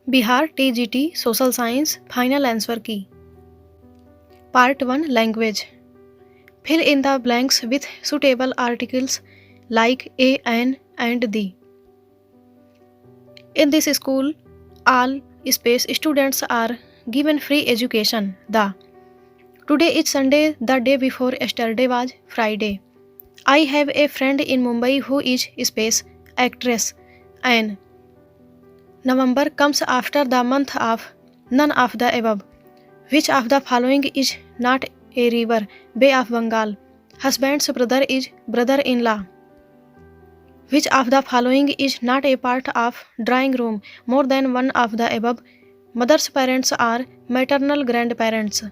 Bihar TGT social science final answer key. Part 1 language. Fill in the blanks with suitable articles like a, an and the. In this school, all space students are given free education. Today is Sunday, the day before yesterday was Friday. I have a friend in Mumbai who is space actress. And November comes after the month of none of the above. Which of the following is not a river? Bay of Bengal. Husband's brother is brother-in-law. Which of the following is not a part of drawing room? More than one of the above. Mother's parents are maternal grandparents.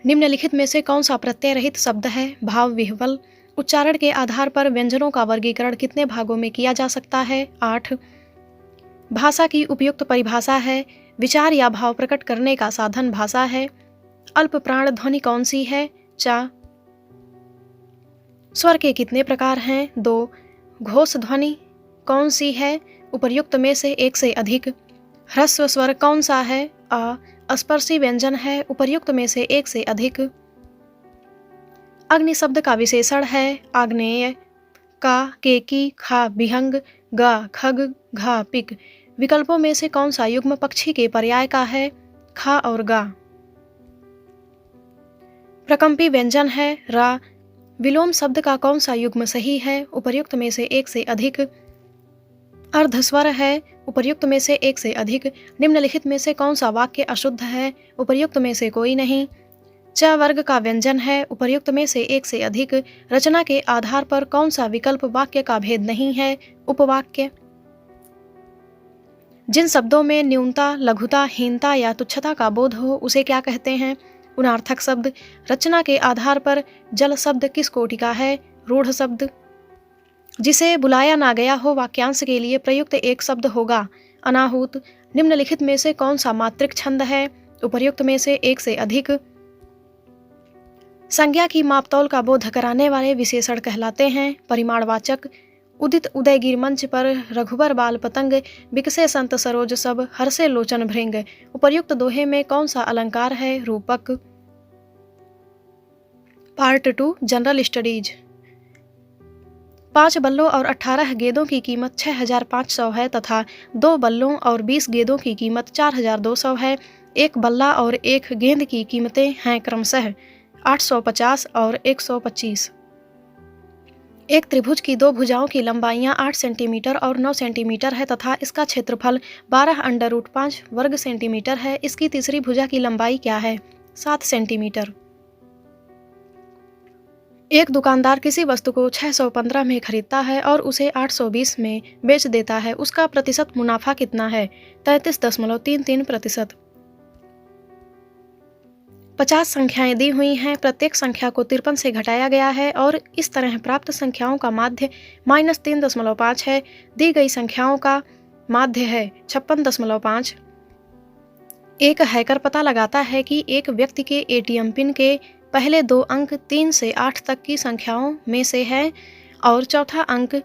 निम्नलिखित में से कौन सा प्रत्यय रहित शब्द है? भाव विह्वल। उच्चारण के आधार पर व्यंजनों का वर्गीकरण कितने भागों में किया जा सकता है? 8। भाषा की उपयुक्त परिभाषा है। विचार या भाव प्रकट करने का साधन भाषा है। अल्प प्राण ध्वनि कौन सी है? चा। स्वर के कितने प्रकार हैं? 2। घोष ध्वनि कौन सी है? उपर्युक्त में से एक से अधिक। ह्रस्व स्वर कौन सा है? अ। स्पर्शी व्यंजन है। उपर्युक्त में से एक से अधिक। अग्नि शब्द का विशेषण है आग्नेय। का, केकी, खा, विहंग, गा, खग, घा, पिक। विकल्पों में से कौन सा युग्म पक्षी के पर्याय का है? खा और गा। प्रकंपी व्यंजन है रा। विलोम शब्द का कौन सा युग्म सही है? उपर्युक्त में से एक से अधिक। अर्धस्वर है। उपर्युक्त में से एक से अधिक। निम्नलिखित में से कौन सा वाक्य अशुद्ध है? उपर्युक्त में से कोई नहीं। च वर्ग का व्यंजन है। उपर्युक्त में से एक से अधिक। रचना के आधार पर कौन सा विकल्प वाक्य का भेद नहीं है? उपवाक्य। जिन शब्दों में न्यूनता, लघुता, हीनता या तुच्छता का बोध हो उसे क्या कहते हैं? उनार्थक शब्द। रचना के आधार पर जल शब्द किस कोटि का है? रूढ़ शब्द। जिसे बुलाया ना गया हो वाक्यांश के लिए प्रयुक्त एक शब्द होगा अनाहूत। निम्नलिखित में से कौन सा मात्रिक छंद है? उपर्युक्त में से एक से अधिक। संज्ञा की मापतौल का बोध कराने वाले विशेषण कहलाते हैं परिमाणवाचक। उदित उदयगिर मंच पर रघुबर बाल पतंग, बिकसे संत सरोज सब, हर्षे लोचन भृंग। उपर्युक्त दोहे में कौन सा अलंकार है? रूपक। Part 2 general studies. 5 बल्लों और 18 गेंदों की कीमत 6500 है तथा 2 बल्लों और 20 गेंदों की कीमत 4200 है। एक बल्ला और एक गेंद की कीमतें हैं क्रमशः 850 और 125। एक त्रिभुज की 2 भुजाओं की लंबाइयां 8 सेंटीमीटर और 9 सेंटीमीटर है तथा इसका क्षेत्रफल 12√5 वर्ग सेंटीमीटर है। इसकी तीसरी भुजा की लंबाई क्या है? 7 सेंटीमीटर। एक दुकानदार किसी वस्तु को 615 में खरीदता है और उसे 820 में बेच देता है। उसका प्रतिशत मुनाफा कितना है? 33.33%। 50 संख्याएं दी हुई हैं। प्रत्येक संख्या को 53 से घटाया गया है और इस तरह प्राप्त संख्याओं का माध्य -3.5 है। दी गई संख्याओं का माध्य है 56.5। एक हैकर पता लगाता है कि एक व्यक्ति के एटीएम पिन के पहले 2 अंक 3 से 8 तक की संख्याओं में से है और चौथा अंक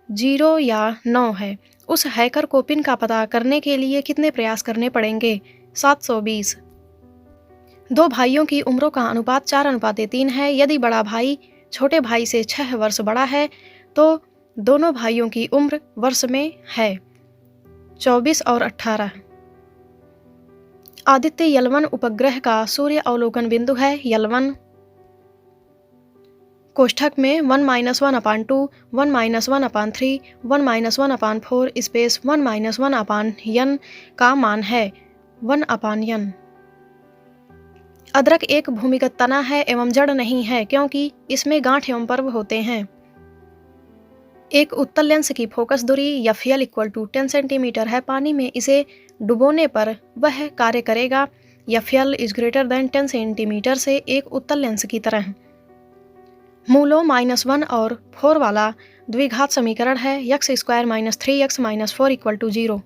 0 या 9 है। उस हैकर को पिन का पता करने के लिए कितने प्रयास करने पड़ेंगे? 720। 2 भाइयों की उम्रों का अनुपात 4:3 है। यदि बड़ा भाई छोटे भाई से 6 वर्ष बड़ा है तो दोनों भाइयों की उम्र वर्ष में है 24 और 18। आदित्य यलवन उपग्रह का सूर्य अवलोकन बिंदु है L1। कोष्ठक में 1 - 1/2, 1 - 1/3, 1 - 1/4 स्पेस 1 - 1/n का मान है 1/n। अदरक एक भूमिगत तना है एवं जड़ नहीं है क्योंकि इसमें गांठ एवं पर्व होते हैं। एक उत्तल लेंस की फोकस दूरी FL = 10 सेंटीमीटर है। पानी में इसे डुबोने पर वह कार्य करेगा FL > 10 सेंटीमीटर से एक उत्तल लेंस की तरह। मूलों -1 और 4 वाला द्विघात समीकरण है x² - 3x - 4 = 0।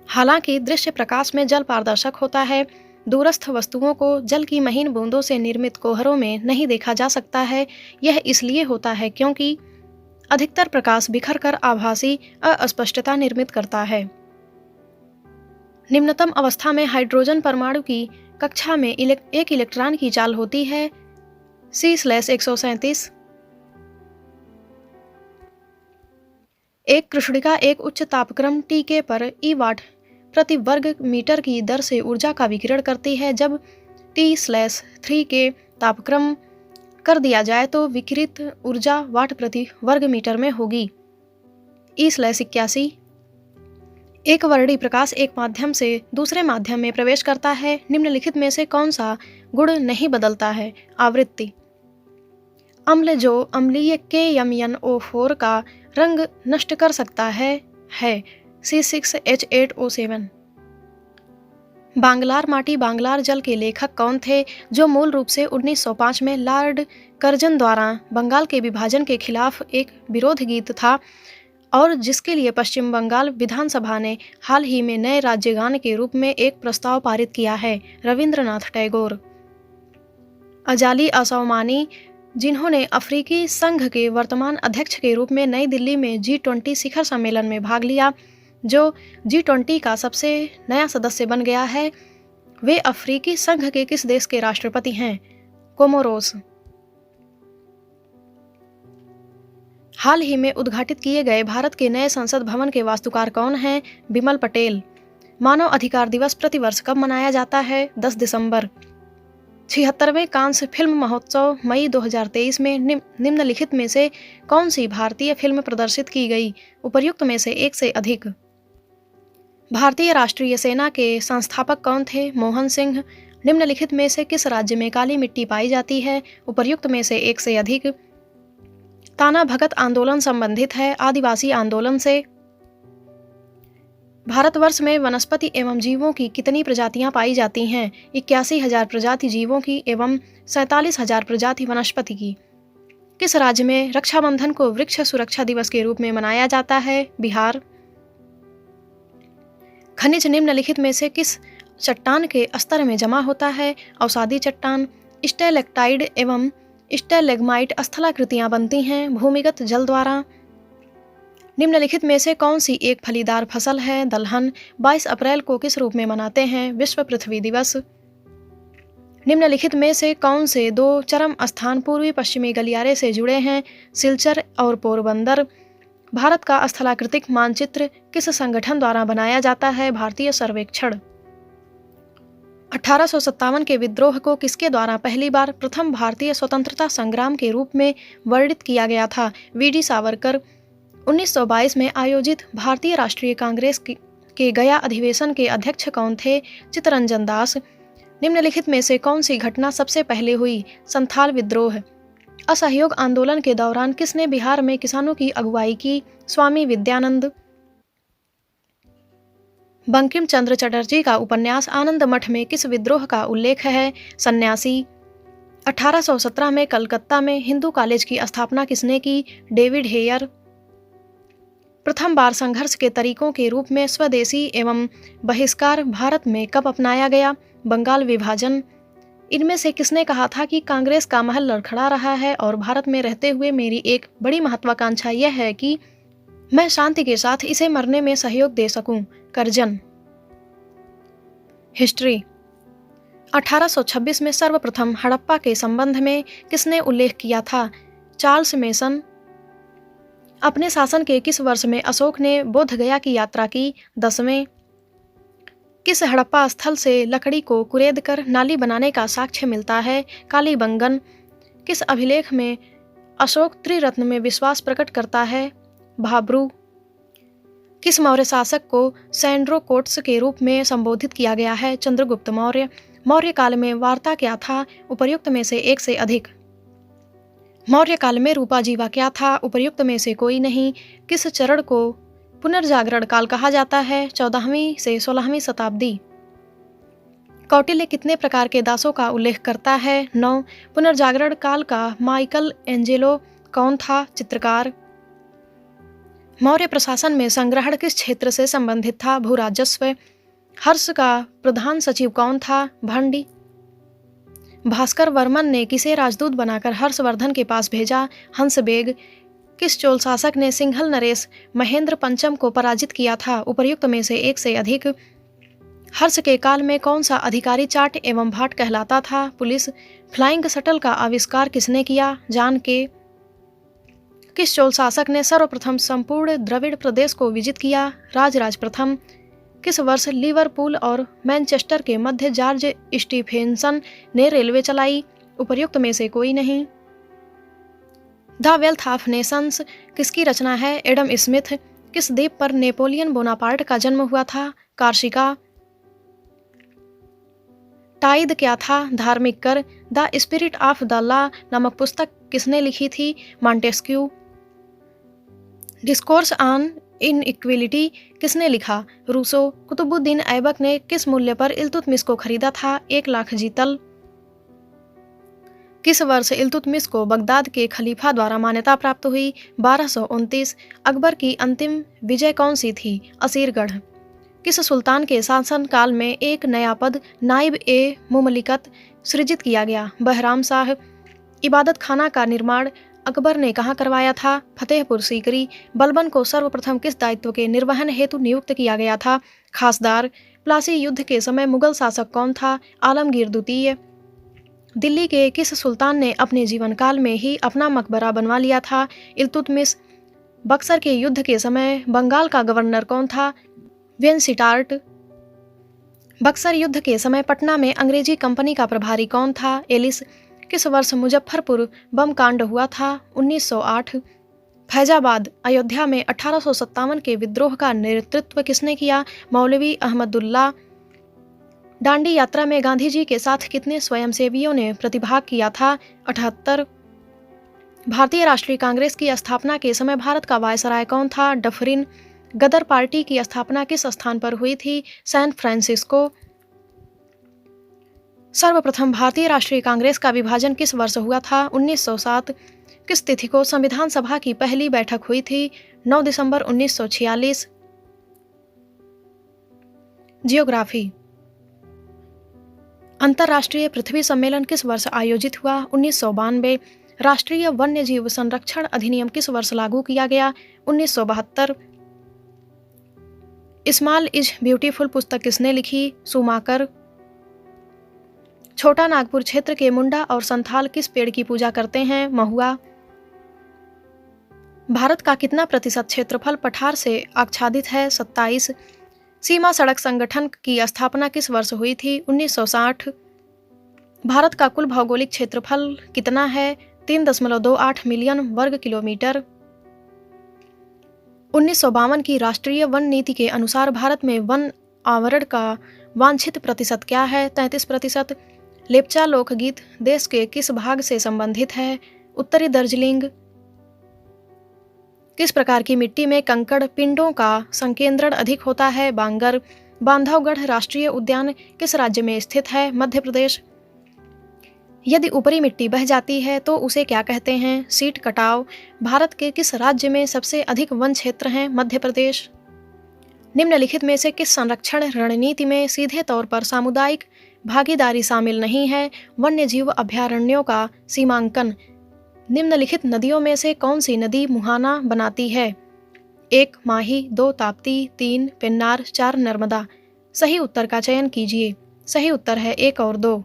हालांकि दृश्य प्रकाश में जल पारदर्शक होता है, दूरस्थ वस्तुओं को जल की महीन बूंदों से निर्मित कोहरों में नहीं देखा जा सकता है। यह इसलिए होता है क्योंकि अधिकतर प्रकाश बिखर कर आभासी अस्पष्टता निर्मित करता है। निम्नतम अवस्था में हाइड्रोजन परमाणु की कक्षा में एक इलेक्ट्रॉन की चाल होती है C/137। एक कृष्णिका एक उच्च तापक्रम Tk पर E वाट प्रति वर्ग मीटर की दर से ऊर्जा का विकिरण करती है। जब T/3 के तापक्रम कर दिया जाए तो विकिरित ऊर्जा वाट प्रति वर्ग मीटर में होगी। E/81। एक वर्णी प्रकाश एक माध्यम से दूसरे माध्यम में प्रवेश करता है। निम्नलिखित में से कौन सा गुण नहीं बदलता है? आवृत्ति। अम्ल जो अम्लीय KMnO4 का रंग नष्ट कर सकता है C6H8O7। बांग्लार माटी बांग्लार जल के लेखक कौन थे, जो मूल रूप से 1905 में लॉर्ड कर्जन द्वारा बंगाल के विभाजन के खिलाफ एक विरोध गीत था और जिसके लिए पश्चिम बंगाल विधानसभा ने हाल ही में नए राज्यगान के रूप में एक प्रस्ताव पारित किया है? रविंद्रनाथ टैगोर। अजाली असौमानी, जिन्होंने अफ्रीकी संघ के वर्तमान अध्यक्ष के रूप में नई दिल्ली में G20 शिखर सम्मेलन में भाग लिया, जो G20 का सबसे नया सदस्य बन गया है, वे अफ्रीकी संघ के किस देश के राष्ट्रपति हैं? कोमोरोस। हाल ही में उद्घाटित किए गए भारत के नए संसद भवन के वास्तुकार कौन हैं? बिमल पटेल। मानव अधिकार दिवस प्रतिवर्ष कब मनाया जाता है? 10 दिसंबर। 76वें कांस्य फिल्म महोत्सव मई 2023 में निम्नलिखित में से कौन सी भारतीय फिल्म प्रदर्शित की गई? उपर्युक्त में से एक से अधिक। भारतीय राष्ट्रीय सेना के संस्थापक कौन थे? मोहन सिंह। निम्नलिखित में से किस राज्य में काली मिट्टी पाई जाती है? उपर्युक्त में से एक से अधिक। ताना भगत आंदोलन संबंधित है आदिवासी आंदोलन से। भारतवर्ष में वनस्पति एवं जीवों की कितनी प्रजातियां पाई जाती हैं? 81,000 प्रजाति जीवों की एवं 47,000 प्रजाति वनस्पति की। किस राज्य में रक्षाबंधन को वृक्ष सुरक्षा दिवस के रूप में मनाया जाता है? बिहार। खनिज निम्नलिखित में से किस चट्टान के स्तर में जमा होता है? अवसादी चट्टान। स्टैलेक्टाइड एवं स्टैलेग्माइट स्थलाकृतियां बनती हैं भूमिगत जल द्वारा। निम्नलिखित में से कौन सी एक फलीदार फसल है? दलहन। 22 अप्रैल को किस रूप में मनाते हैं? विश्व पृथ्वी दिवस। निम्नलिखित में से कौन से दो चरम स्थान पूर्वी पश्चिमी गलियारे से जुड़े हैं? सिलचर और पोरबंदर। भारत का स्थलाकृतिक मानचित्र किस संगठन द्वारा बनाया जाता है? भारतीय सर्वेक्षण। 1857 के विद्रोह को किसके द्वारा पहली बार प्रथम भारतीय स्वतंत्रता संग्राम के रूप में वर्णित किया गया था? वीडी सावरकर। 1922 में आयोजित भारतीय राष्ट्रीय कांग्रेस के गया अधिवेशन के अध्यक्ष कौन थे? चित्तरंजन दास। निम्नलिखित में से कौन सी घटना सबसे पहले हुई? संथाल विद्रोह। असहयोग आंदोलन के दौरान किसने बिहार में किसानों की अगुवाई की? स्वामी विद्यानंद। बंकिम चंद्र चटर्जी का उपन्यास आनंद मठ में किस विद्रोह का उल्लेख है? सन्यासी। 1817 में कलकत्ता में हिंदू कॉलेज की स्थापना किसने की? David Hare. प्रथम बार संघर्ष के तरीकों के रूप में स्वदेशी एवं बहिष्कार भारत में कब अपनाया गया? बंगाल विभाजन। इनमें से किसने कहा था कि कांग्रेस का महल लड़खड़ा रहा है और भारत में रहते हुए मेरी एक बड़ी महत्वाकांक्षा यह है कि मैं शांति के साथ इसे मरने में सहयोग दे सकूं? कर्जन। हिस्ट्री। 1826 में सर्वप्रथम हड़प्पा के संबंध में किसने उल्लेख किया था? Charles mason. अपने शासन के किस वर्ष में अशोक ने बोध गया की यात्रा की? 10वें। किस हड़प्पा स्थल से लकड़ी को कुरेद कर नाली बनाने का साक्ष्य मिलता है? कालीबंगन। किस अभिलेख में अशोक त्रिरत्न में विश्वास प्रकट करता है? भाब्रू। किस मौर्य शासक को सैंड्रोकोट्स के रूप में संबोधित किया गया है? चंद्रगुप्त मौर्य। मौर्य काल में वार्ता क्या था? उपर्युक्त में से एक से अधिक। मौर्य काल में रूपा जीवा क्या था? उपर्युक्त में से कोई नहीं। किस चरण को पुनर्जागरण काल कहा जाता है? 14वीं से 16वीं शताब्दी। कौटिल्य कितने प्रकार के दासों का उल्लेख करता है? 9। पुनर्जागरण काल का माइकल एंजेलो कौन था? चित्रकार। मौर्य प्रशासन में संग्रहण किस क्षेत्र से संबंधित था? भूराजस्व। हर्ष का प्रधान सचिव कौन था? भंडी। भास्कर वर्मन ने किसे राजदूत बनाकर हर्षवर्धन के पास भेजा? हंसबेग। किस चोल शासक ने सिंघल नरेश महेंद्र पंचम को पराजित किया था? उपर्युक्त में से एक से अधिक। हर्ष के काल में कौन सा अधिकारी चाट एवं भाट कहलाता था? पुलिस। फ्लाइंग शटल का आविष्कार किसने किया? जान के। किस चोल शासक ने सर्वप्रथम संपूर्ण द्रविड़ प्रदेश को विजित किया? राजराज प्रथम। किस वर्ष लिवरपूल और मैनचेस्टर के मध्य जॉर्ज स्टीफेंसन ने रेलवे चलाई? उपर्युक्त में से कोई नहीं। द वेल्थ ऑफ नेशंस किसकी रचना है? Adam Smith. किस द्वीप पर नेपोलियन बोनापार्ट का जन्म हुआ था? कार्सिका। टाइद क्या था? धार्मिक कर। The spirit of the law नामक पुस्तक किसने लिखी थी? मॉन्टेस्क्यू। डिस्कोर्स ऑन इनइक्वलिटी किसने लिखा? रूसो। कुतुबुद्दीन ऐबक ने किस मूल्य पर इल्तुतमिश को खरीदा था? 1 लाख जीतल। किस वर्ष इल्तुतमिश को बगदाद के खलीफा द्वारा मान्यता प्राप्त हुई? 1229। अकबर की अंतिम विजय कौन सी थी? असीरगढ़। किस सुल्तान के शासन काल में एक नया पद नाइब ए मुमलिकत सृजित किया गया? बहराम शाह। इबादत खाना का निर्माण अकबर ने कहाँ करवाया था? फतेहपुर सीकरी। बलबन को सर्वप्रथम किस दायित्व के निर्वहन हेतु नियुक्त किया गया था? खासदार। प्लासी युद्ध के समय मुगल शासक कौन था? आलमगीर द्वितीय। दिल्ली के किस सुल्तान ने अपने जीवन काल में ही अपना मकबरा बनवा लिया था? इल्तुतमिश। बक्सर के युद्ध के समय बंगाल का गवर्नर कौन था? वेनसिटार्ट। बक्सर युद्ध के समय पटना में अंग्रेजी कंपनी का प्रभारी कौन था? एलिस। किस वर्ष मुजफ्फरपुर बम कांड हुआ था? 1908। फैजाबाद अयोध्या में 1857 के विद्रोह का नेतृत्व किसने किया? मौलवी अहमदुल्ला। दांडी यात्रा में गांधी जी के साथ कितने स्वयंसेवियों ने प्रतिभाग किया था? 78। भारतीय राष्ट्रीय कांग्रेस की स्थापना के समय भारत का वायसराय कौन था? डफरिन। गदर पार्टी की स्थापना किस स्थान पर हुई थी? San Francisco. सर्वप्रथम भारतीय राष्ट्रीय कांग्रेस का विभाजन किस वर्ष हुआ था? 1907। किस तिथि को संविधान सभा की पहली बैठक हुई थी? 9 दिसंबर 1946। जियोग्राफी। अंतर्राष्ट्रीय पृथ्वी सम्मेलन किस वर्ष आयोजित हुआ? 1992। राष्ट्रीय वन्यजीव संरक्षण अधिनियम किस वर्ष लागू किया गया? 1972। स्मॉल इज ब्यूटीफुल पुस्तक किसने लिखी? सुमाकर। छोटा नागपुर क्षेत्र के मुंडा और संथाल किस पेड़ की पूजा करते हैं? महुआ। भारत का कितना प्रतिशत क्षेत्रफल पठार से आच्छादित है? 27। सीमा सड़क संगठन की स्थापना किस वर्ष हुई थी? 1960। भारत का कुल भौगोलिक क्षेत्रफल कितना है? 3.28 मिलियन वर्ग किलोमीटर। 1952 की राष्ट्रीय वन नीति के अनुसार भारत में वन आवरण का वांछित प्रतिशत क्या है? 33%। लेप्चा लोकगीत देश के किस भाग से संबंधित है? उत्तरी दार्जिलिंग। किस प्रकार की मिट्टी में कंकड़ पिंडों का संकेंद्रण अधिक होता है? बांगर। बांधवगढ़ राष्ट्रीय उद्यान किस राज्य में स्थित है? मध्य प्रदेश। यदि ऊपरी मिट्टी बह जाती है तो उसे क्या कहते हैं? सीट कटाव। भारत के किस राज्य में सबसे अधिक वन क्षेत्र हैं? मध्य प्रदेश। निम्नलिखित में से किस संरक्षण रणनीति में सीधे तौर पर सामुदायिक भागीदारी शामिल नहीं है? वन्यजीव अभयारण्यों का सीमांकन। निम्नलिखित नदियों में से कौन सी नदी मुहाना बनाती है? 1 माही, 2 ताप्ती, 3 पेन्नार, 4 नर्मदा। सही उत्तर का चयन कीजिए। सही उत्तर है 1 और 2।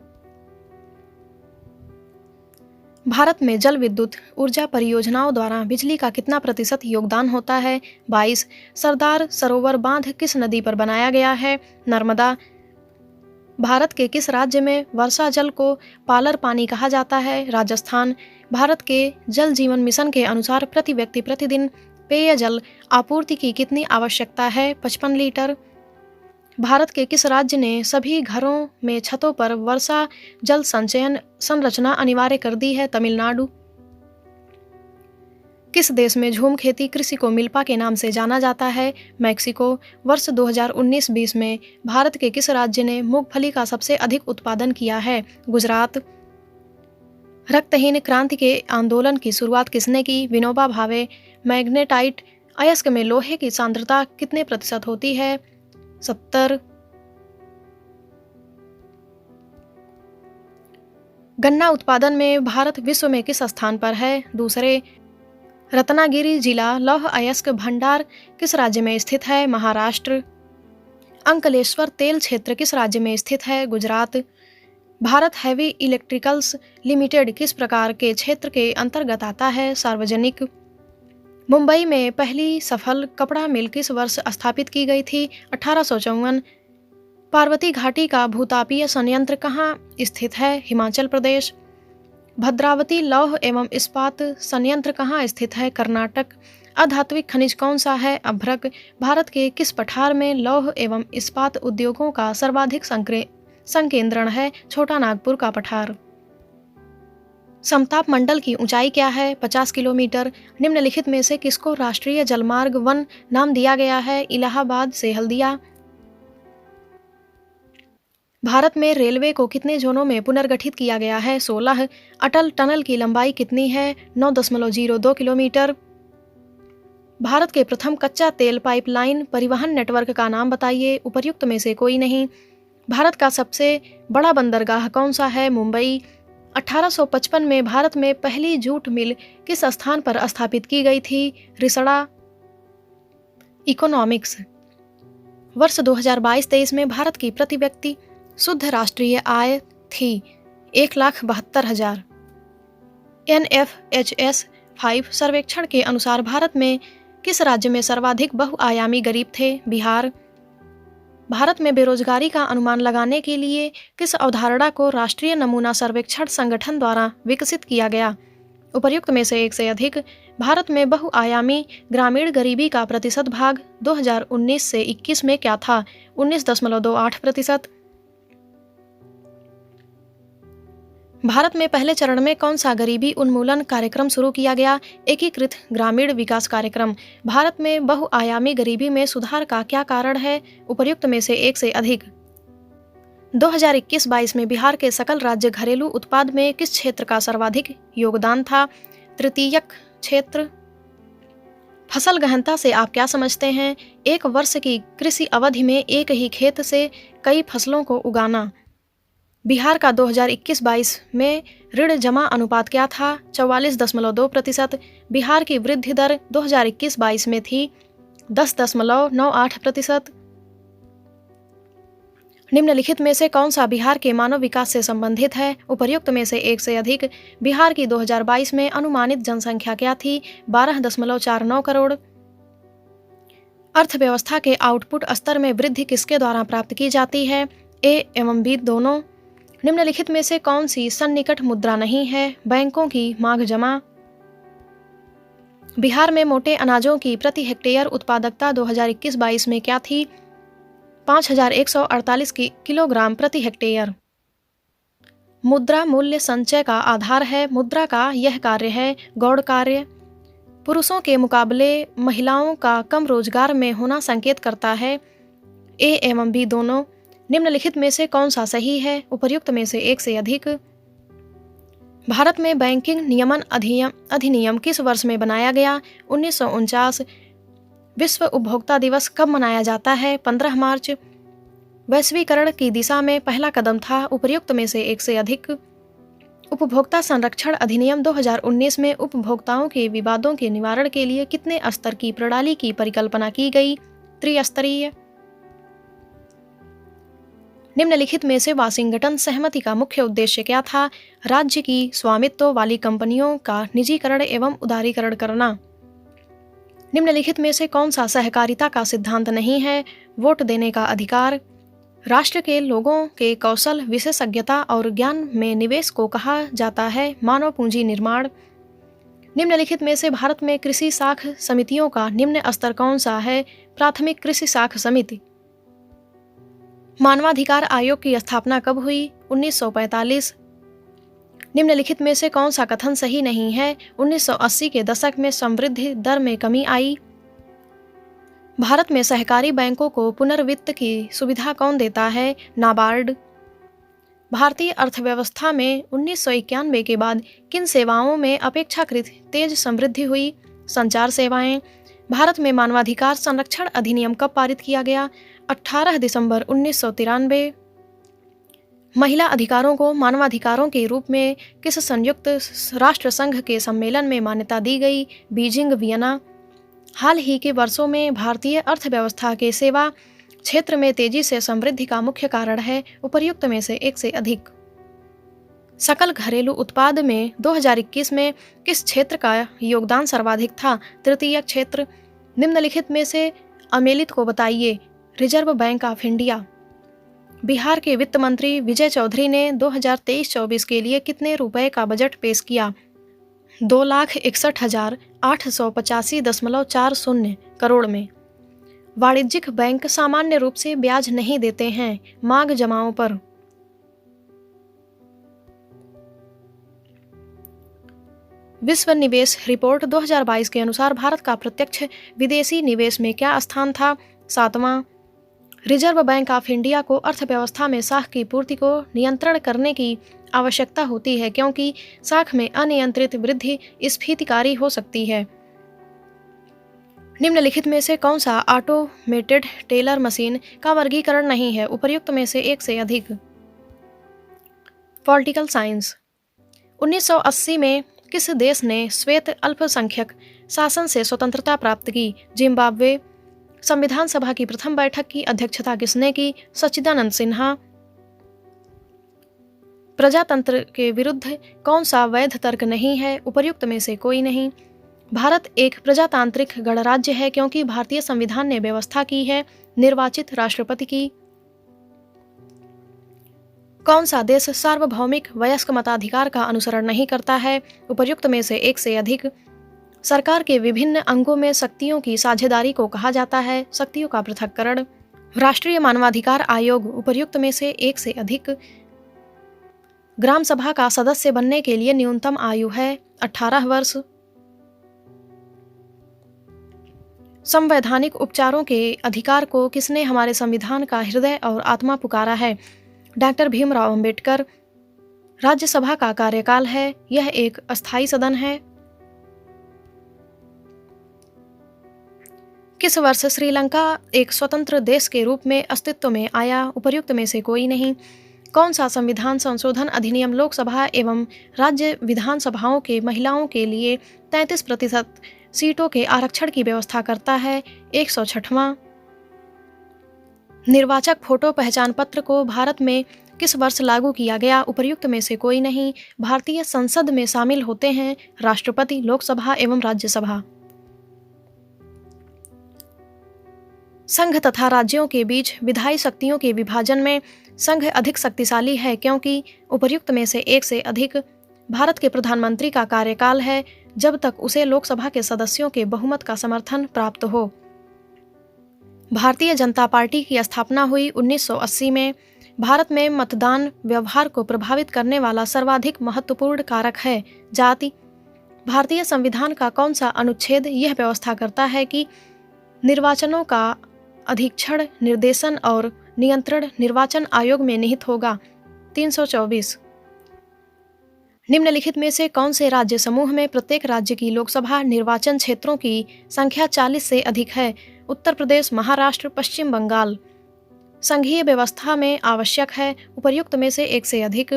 भारत में जल विद्युत ऊर्जा परियोजनाओं द्वारा बिजली का कितना प्रतिशत योगदान होता है? 22। सरदार सरोवर बांध किस नदी पर बनाया गया है? नर्मदा। भारत के किस राज्य में वर्षा जल को पालर पानी कहा जाता है? राजस्थान। भारत के जल जीवन मिशन के अनुसार प्रति व्यक्ति प्रतिदिन पेयजल आपूर्ति की कितनी आवश्यकता है? 55 लीटर। भारत के किस राज्य ने सभी घरों में छतों पर वर्षा जल संचयन संरचना अनिवार्य कर दी है? तमिलनाडु। किस देश में झूम खेती कृषि को मिल्पा के नाम से जाना जाता है? मैक्सिको। वर्ष 2019-20 में भारत के किस राज्य ने मूंगफली का सबसे अधिक उत्पादन किया है? गुजरात। रक्तहीन क्रांति के आंदोलन की शुरुआत किसने की? विनोबा भावे। मैग्नेटाइट अयस्क में लोहे की सांद्रता कितने प्रतिशत होती है? 70। गन्ना उत्पादन में भारत विश्व में किस स्थान पर है? दूसरे। रत्नागिरी जिला लौह अयस्क भंडार किस राज्य में स्थित है? महाराष्ट्र। अंकलेश्वर तेल क्षेत्र किस राज्य में स्थित है? Gujarat. Bharat heavy electricals limited किस प्रकार के क्षेत्र के अंतर्गत आता है? सार्वजनिक। मुंबई में पहली सफल कपड़ा मिल किस वर्ष स्थापित की गई थी? 1854। पार्वती घाटी का भूतापीय संयंत्र कहाँ स्थित है? हिमाचल प्रदेश। भद्रावती लौह एवं इस्पात संयंत्र कहाँ स्थित है? कर्नाटक। अधात्विक खनिज कौन सा है? अभ्रक। भारत के किस पठार में लौह एवं इस्पात उद्योगों का सर्वाधिक संकेंद्रण है? छोटा नागपुर का पठार। समताप मंडल की ऊंचाई क्या है? 50 किलोमीटर। निम्नलिखित में से किसको राष्ट्रीय जलमार्ग 1 नाम दिया गया है? इलाहाबाद से हल्दिया। भारत में रेलवे को कितने जोनों में पुनर्गठित किया गया है? 16। अटल टनल की लंबाई कितनी है? 9.02 किलोमीटर। भारत के प्रथम कच्चा तेल पाइपलाइन परिवहन नेटवर्क का नाम बताइए। उपर्युक्त में से कोई नहीं। भारत का सबसे बड़ा बंदरगाह कौन सा है? मुंबई। 1855 में भारत में पहली जूट मिल किस स्थान पर स्थापित की गई थी? रिसड़ा। इकोनॉमिक्स। वर्ष 2022-23 में भारत की प्रति व्यक्ति शुद्ध राष्ट्रीय आय थी 1,72,000। NFHS 5 सर्वेक्षण के अनुसार भारत में किस राज्य में सर्वाधिक बहुआयामी गरीब थे? बिहार। भारत में बेरोजगारी का अनुमान लगाने के लिए किस अवधारणा को राष्ट्रीय नमूना सर्वेक्षण संगठन द्वारा विकसित किया गया? उपर्युक्त में से एक से अधिक। भारत में बहुआयामी ग्रामीण गरीबी का प्रतिशत भाग 2019 से 21 में क्या था? 19.28%। भारत में पहले चरण में कौन सा गरीबी उन्मूलन कार्यक्रम शुरू किया गया? एकीकृत ग्रामीण विकास कार्यक्रम। भारत में बहुआयामी गरीबी में सुधार का क्या कारण है? उपर्युक्त में से एक से अधिक। 2021-22 में बिहार के सकल राज्य घरेलू उत्पाद में किस क्षेत्र का सर्वाधिक योगदान था? तृतीयक क्षेत्र। फसल गहनता से आप क्या समझते हैं? एक वर्ष की कृषि अवधि में एक ही खेत से कई फसलों को उगाना। बिहार का 2021-22 में ऋण जमा अनुपात क्या था? 44.2%। बिहार की वृद्धि दर 2021-22 में थी 10.98%। निम्नलिखित में से कौन सा बिहार के मानव विकास से संबंधित है? उपर्युक्त में से एक से अधिक। बिहार की 2022 में अनुमानित जनसंख्या क्या थी? 12.49 करोड़। अर्थव्यवस्था के आउटपुट स्तर में वृद्धि किसके द्वारा प्राप्त की जाती है? ए एवं बी दोनों। निम्नलिखित में से कौन सी सन्निकट मुद्रा नहीं है? बैंकों की मांग जमा। बिहार में मोटे अनाजों की प्रति हेक्टेयर उत्पादकता 2021-22 में क्या थी? 5,148 किलोग्राम प्रति हेक्टेयर। मुद्रा मूल्य संचय का आधार है। मुद्रा का यह कार्य है गौण कार्य। पुरुषों के मुकाबले महिलाओं का कम रोजगार में होना संकेत करता है। ए एवं बी दोनों। निम्नलिखित में से कौन सा सही है? उपर्युक्त में से एक से अधिक। भारत में बैंकिंग नियमन अधिनियम किस वर्ष में बनाया गया? 1949। विश्व उपभोक्ता दिवस कब मनाया जाता है? 15 मार्च। वैश्वीकरण की दिशा में पहला कदम था। उपर्युक्त में से एक से अधिक। उपभोक्ता संरक्षण अधिनियम 2019 में उपभोक्ताओं के विवादों के निवारण के लिए कितने स्तर की प्रणाली की परिकल्पना की गई? त्रिस्तरीय। निम्नलिखित में से वाशिंगटन सहमति का मुख्य उद्देश्य क्या था? राज्य की स्वामित्व वाली कंपनियों का निजीकरण एवं उदारीकरण करना। निम्नलिखित में से कौन सा सहकारिता का सिद्धांत नहीं है? वोट देने का अधिकार। राष्ट्र के लोगों के कौशल, विशेषज्ञता और ज्ञान में निवेश को कहा जाता है मानव पूंजी निर्माण। निम्नलिखित में से भारत में कृषि साख समितियों का निम्न स्तर कौन सा है? प्राथमिक कृषि साख समिति। मानवाधिकार आयोग की स्थापना कब हुई? 1945। निम्नलिखित में से कौन सा कथन सही नहीं है? 1980 के दशक में समृद्धि दर में कमी आई। भारत में सहकारी बैंकों को पुनर्वित्त की सुविधा कौन देता है? नाबार्ड। भारतीय अर्थव्यवस्था में 1991 के बाद किन सेवाओं में अपेक्षाकृत तेज समृद्धि हुई? संचार सेवाएं। भारत में मानवाधिकार संरक्षण अधिनियम कब पारित किया गया? 18 दिसंबर 1993। महिला अधिकारों को मानवाधिकारों के रूप में किस संयुक्त राष्ट्र संघ के सम्मेलन में मान्यता दी गई? Beijing, Vienna. हाल ही के वर्षों में भारतीय अर्थव्यवस्था के सेवा क्षेत्र में तेजी से समृद्धि का मुख्य कारण है उपर्युक्त में से एक से अधिक। सकल घरेलू उत्पाद में 2021 में किस क्षेत्र का योगदान सर्वाधिक था? तृतीय क्षेत्र। निम्नलिखित में से अमेलित को बताइए। Reserve bank of India. Bihar के वित्त मंत्री विजय चौधरी ने 2023-24 के लिए कितने रुपए का बजट पेश किया? 2,61,885.40 करोड़ में। वाणिज्यिक बैंक सामान्य रूप से ब्याज नहीं देते हैं मांग जमाओं पर। विश्व निवेश रिपोर्ट 2022 के अनुसार भारत का प्रत्यक्ष विदेशी निवेश में क्या स्थान था? 7वां। रिजर्व बैंक ऑफ इंडिया को अर्थव्यवस्था में साख की पूर्ति को नियंत्रण करने की आवश्यकता होती है क्योंकि साख में अनियंत्रित वृद्धि स्फीतिकारी हो सकती है। निम्नलिखित में से कौन सा ऑटोमेटेड टेलर मशीन का वर्गीकरण नहीं है? उपर्युक्त में से एक से अधिक। Political science. 1980 में किस देश ने श्वेत अल्पसंख्यक शासन से स्वतंत्रता प्राप्त की? जिम्बाब्वे। संविधान सभा की प्रथम बैठक की अध्यक्षता किसने की? सच्चिदानंद सिन्हा। प्रजातंत्र के विरुद्ध कौन सा वैध तर्क नहीं है? उपर्युक्त में से कोई नहीं। भारत एक प्रजातांत्रिक गणराज्य है क्योंकि भारतीय संविधान ने व्यवस्था की है निर्वाचित राष्ट्रपति की। कौन सा देश सार्वभौमिक वयस्क मताधिकार का अनुसरण नहीं करता है? उपर्युक्त में से एक से अधिक। सरकार के विभिन्न अंगों में शक्तियों की साझेदारी को कहा जाता है शक्तियों का पृथक्करण। राष्ट्रीय मानवाधिकार आयोग। उपर्युक्त में से एक से अधिक। ग्राम सभा का सदस्य बनने के लिए न्यूनतम आयु है 18 वर्ष। संवैधानिक उपचारों के अधिकार को किसने हमारे संविधान का हृदय और आत्मा पुकारा है? डॉक्टर भीमराव अंबेडकर। राज्यसभा का कार्यकाल है, यह एक अस्थायी सदन है। किस वर्ष श्रीलंका एक स्वतंत्र देश के रूप में अस्तित्व में आया? उपर्युक्त में से कोई नहीं। कौन सा संविधान संशोधन अधिनियम लोकसभा एवं राज्य विधानसभाओं के महिलाओं के लिए 33% सीटों के आरक्षण की व्यवस्था करता है? 106वां। निर्वाचक फोटो पहचान पत्र को भारत में किस वर्ष लागू किया गया? उपर्युक्त में से कोई नहीं। भारतीय संसद में शामिल होते हैं राष्ट्रपति, लोकसभा एवं राज्यसभा। संघ तथा राज्यों के बीच विधायी शक्तियों के विभाजन में संघ अधिक शक्तिशाली है क्योंकि उपर्युक्त में से एक से अधिक। भारत के प्रधानमंत्री का कार्यकाल है जब तक उसे लोकसभा के सदस्यों के बहुमत का समर्थन प्राप्त हो। भारतीय जनता पार्टी की स्थापना हुई 1980 में। भारत में मतदान व्यवहार को प्रभावित करने वाला सर्वाधिक महत्वपूर्ण कारक है जाति। भारतीय संविधान का कौन सा अनुच्छेद यह व्यवस्था करता है कि निर्वाचनों का अधीक्षण, निर्देशन और नियंत्रण निर्वाचन आयोग में निहित होगा? 324। निम्नलिखित में से कौन से राज्य समूह में प्रत्येक राज्य की लोकसभा निर्वाचन क्षेत्रों की संख्या 40 से अधिक है? उत्तर प्रदेश, महाराष्ट्र, पश्चिम बंगाल। संघीय व्यवस्था में आवश्यक है। उपर्युक्त में से एक से अधिक।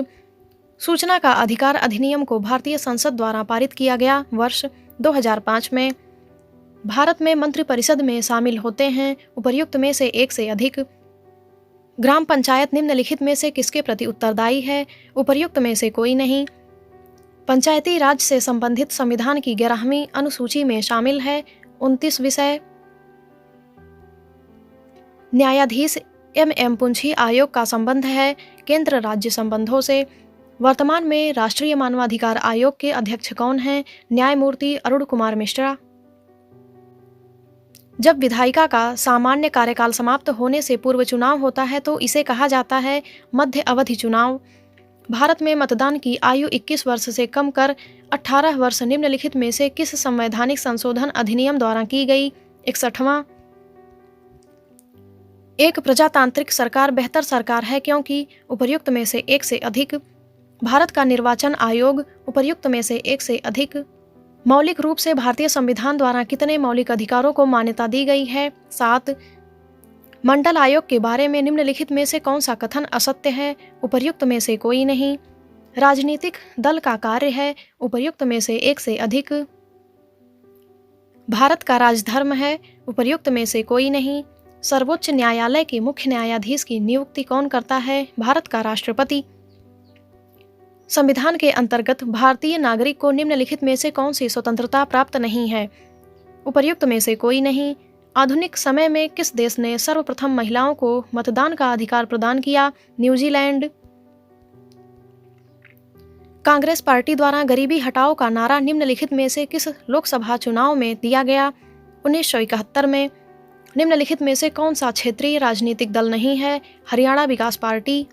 सूचना का अधिकार अधिनियम को भारतीय संसद द्वारा पारित किया गया वर्ष 2005 में। भारत में मंत्रिपरिषद में शामिल होते हैं उपर्युक्त में से एक से अधिक। ग्राम पंचायत निम्नलिखित में से किसके प्रति उत्तरदायी है? उपर्युक्त में से कोई नहीं। पंचायती राज से संबंधित संविधान की 11वीं अनुसूची में शामिल है 29 विषय। न्यायाधीश MM पुंछी आयोग का संबंध है केंद्र राज्य संबंधों से। वर्तमान में राष्ट्रीय मानवाधिकार आयोग के अध्यक्ष कौन हैं? न्यायमूर्ति अरुण कुमार मिश्रा। जब विधायिका का सामान्य कार्यकाल समाप्त होने से पूर्व चुनाव होता है तो इसे कहा जाता है मध्य अवधि चुनाव। भारत में मतदान की आयु 21 वर्ष से कम कर 18 वर्ष निम्नलिखित में से किस संवैधानिक संशोधन अधिनियम द्वारा की गई? 61वां। एक प्रजातांत्रिक सरकार बेहतर सरकार है क्योंकि उपर्युक्त में से एक से अधिक। भारत का निर्वाचन आयोग उपर्युक्त में से एक से अधिक। मौलिक रूप से भारतीय संविधान द्वारा कितने मौलिक अधिकारों को मान्यता दी गई है? 7। मंडल आयोग के बारे में निम्नलिखित में से कौन सा कथन असत्य है? उपर्युक्त में से कोई नहीं। राजनीतिक दल का कार्य है। उपर्युक्त में से एक से अधिक। भारत का राजधर्म है। उपर्युक्त में से कोई नहीं। सर्वोच्च न्यायालय के मुख्य न्यायाधीश की नियुक्ति कौन करता है? भारत का राष्ट्रपति। संविधान के अंतर्गत भारतीय नागरिक को निम्नलिखित में से कौन सी स्वतंत्रता प्राप्त नहीं है? उपर्युक्त में से कोई नहीं। आधुनिक समय में किस देश ने सर्वप्रथम महिलाओं को मतदान का अधिकार प्रदान किया? न्यूजीलैंड। कांग्रेस पार्टी द्वारा गरीबी हटाओ का नारा निम्नलिखित में से किस लोकसभा चुनाव में दिया गया? 1971 में। निम्नलिखित में से कौन सा क्षेत्रीय राजनीतिक दल नहीं है? हरियाणा विकास पार्टी।